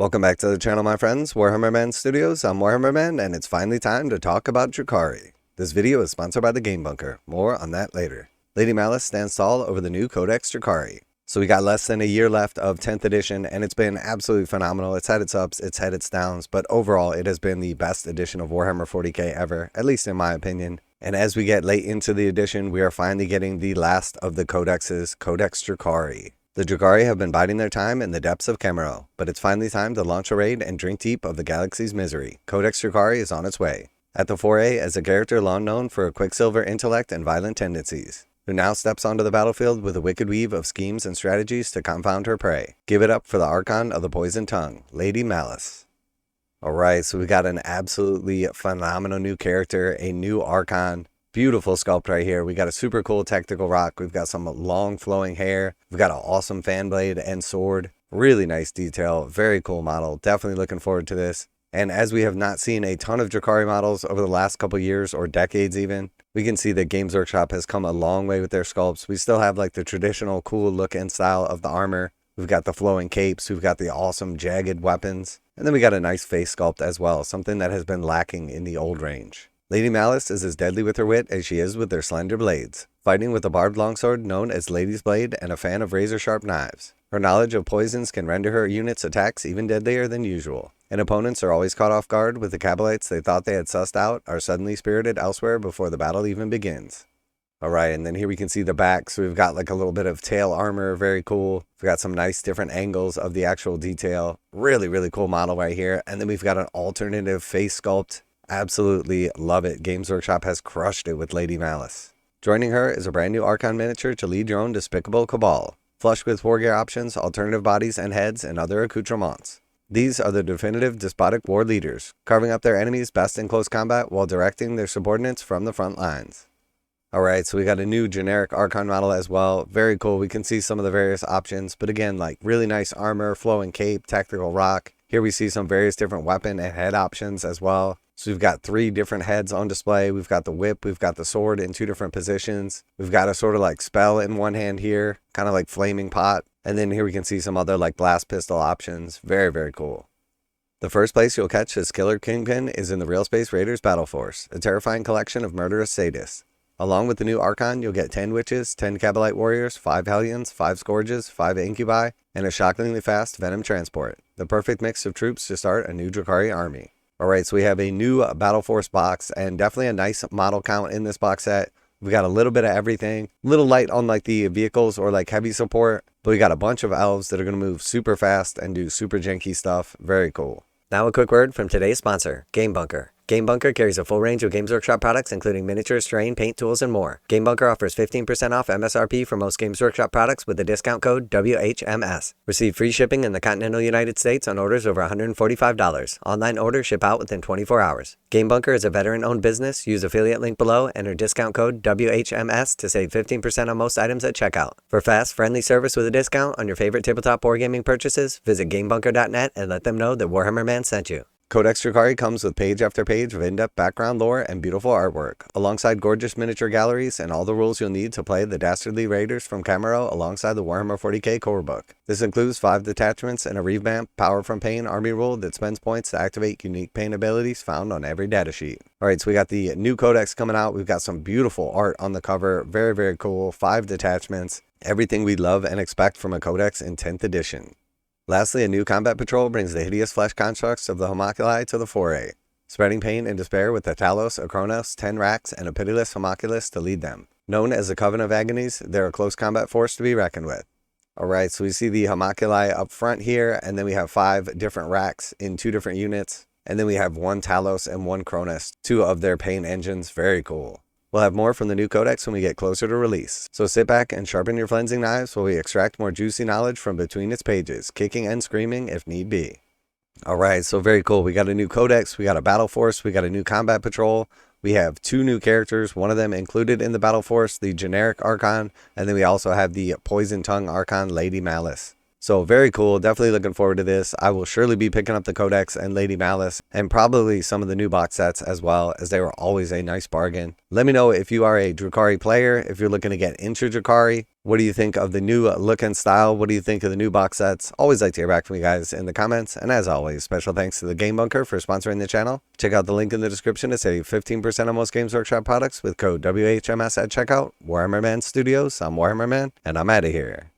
Welcome back to the channel, my friends. Warhammer Man Studios. I'm Warhammer Man, and it's finally time to talk about Drukhari. This video is sponsored by the Game Bunker. More on that later. Lady Malys stands tall over the new Codex Drukhari. So we got less than a year left of 10th edition, and it's been absolutely phenomenal. It's had its ups, it's had its downs, but overall it has been the best edition of Warhammer 40k ever, at least in my opinion. And as we get late into the edition, we are finally getting the last of the codexes, Codex Drukhari. The Drukhari have been biding their time in the depths of Khemero, but it's finally time to launch a raid and drink deep of the galaxy's misery. Codex Drukhari is on its way. At the foray as a character long known for a quicksilver intellect and violent tendencies, who now steps onto the battlefield with a wicked weave of schemes and strategies to confound her prey. Give it up for the Archon of the Poison Tongue, Lady Malys. Alright, so we got an absolutely phenomenal new character, a new Archon. Beautiful sculpt right here. We got a super cool tactical rock. We've got some long flowing hair. We've got an awesome fan blade and sword. Really nice detail. Very cool model. Definitely looking forward to this. And as we have not seen a ton of Drukhari models over the last couple years or decades even, we can see that Games Workshop has come a long way with their sculpts. We still have like the traditional cool look and style of the armor. We've got the flowing capes. We've got the awesome jagged weapons. And then we got a nice face sculpt as well. Something that has been lacking in the old range. Lady Malys is as deadly with her wit as she is with her slender blades, fighting with a barbed longsword known as Lady's Blade and a fan of razor-sharp knives. Her knowledge of poisons can render her unit's attacks even deadlier than usual, and opponents are always caught off guard with the Cabalites they thought they had sussed out are suddenly spirited elsewhere before the battle even begins. Alright, and then here we can see the back, so we've got like a little bit of tail armor, very cool. We've got some nice different angles of the actual detail. Really cool model right here, and then we've got an alternative face sculpt. Absolutely love it. Games Workshop has crushed it with Lady Malys. Joining her is a brand new Archon miniature to lead your own despicable cabal, flush with war gear options, alternative bodies and heads, and other accoutrements. These are the definitive despotic war leaders, carving up their enemies best in close combat while directing their subordinates from the front lines. Alright, so we got a new generic Archon model as well. Very cool. We can see some of the various options, but again, like really nice armor, flowing cape, tactical rock. Here we see some various different weapon and head options as well. So we've got 3 different heads on display. We've got the whip, we've got the sword in 2 different positions. We've got a sort of like spell in one hand here, kind of like flaming pot. And then here we can see some other like blast pistol options. Very cool. The first place you'll catch this killer kingpin is in the Realspace Raiders Battleforce, a terrifying collection of murderous sadists. Along with the new Archon, you'll get 10 witches, 10 Cabalite warriors, 5 hellions, 5 scourges, 5 incubi, and a shockingly fast venom transport. The perfect mix of troops to start a new Drukhari army. Alright, so we have a new Battleforce box and definitely a nice model count in this box set. We've got a little bit of everything, a little light on like the vehicles or like heavy support, but we got a bunch of elves that are going to move super fast and do super janky stuff. Very cool. Now a quick word from today's sponsor, Game Bunker. Game Bunker carries a full range of Games Workshop products including miniatures, terrain, paint, tools, and more. Game Bunker offers 15% off MSRP for most Games Workshop products with the discount code WHMS. Receive free shipping in the continental United States on orders over $145. Online orders ship out within 24 hours. Game Bunker is a veteran-owned business. Use affiliate link below, enter discount code WHMS to save 15% on most items at checkout. For fast, friendly service with a discount on your favorite tabletop wargaming purchases, visit GameBunker.net and let them know that Warhammer Man sent you. Codex Drukhari comes with page after page of in-depth background lore and beautiful artwork, alongside gorgeous miniature galleries and all the rules you'll need to play the dastardly raiders from Khemero alongside the Warhammer 40k core book. This includes 5 detachments and a revamped Power from Pain army rule that spends points to activate unique pain abilities found on every datasheet. Alright, so we got the new codex coming out. We've got some beautiful art on the cover. Very cool. 5 detachments. Everything we love and expect from a codex in 10th edition. Lastly, a new combat patrol brings the hideous flesh constructs of the homunculi to the foray, spreading pain and despair with the Talos, Akronos, 10 racks, and a pitiless homunculus to lead them. Known as the Coven of Agonies, they're a close combat force to be reckoned with. Alright, so we see the homunculi up front here, and then we have 5 different racks in 2 different units, and then we have 1 Talos and 1 Kronos, 2 of their pain engines. Very cool. We'll have more from the new codex when we get closer to release, so sit back and sharpen your cleansing knives while we extract more juicy knowledge from between its pages, kicking and screaming if need be. Alright, so very cool. We got a new codex, we got a Battleforce, we got a new combat patrol, we have 2 new characters, one of them included in the Battleforce, the generic Archon, and then we also have the Poison Tongue Archon, Lady Malys. So very cool. Definitely looking forward to this. I will surely be picking up the Codex and Lady Malys and probably some of the new box sets as well, as they were always a nice bargain. Let me know if you are a Drukhari player, if you're looking to get into Drukhari. What do you think of the new look and style? What do you think of the new box sets? Always like to hear back from you guys in the comments. And as always, special thanks to the Game Bunker for sponsoring the channel. Check out the link in the description to save 15% on most Games Workshop products with code WHMS at checkout. Warhammer Man Studios, I'm Warhammer Man, and I'm out of here.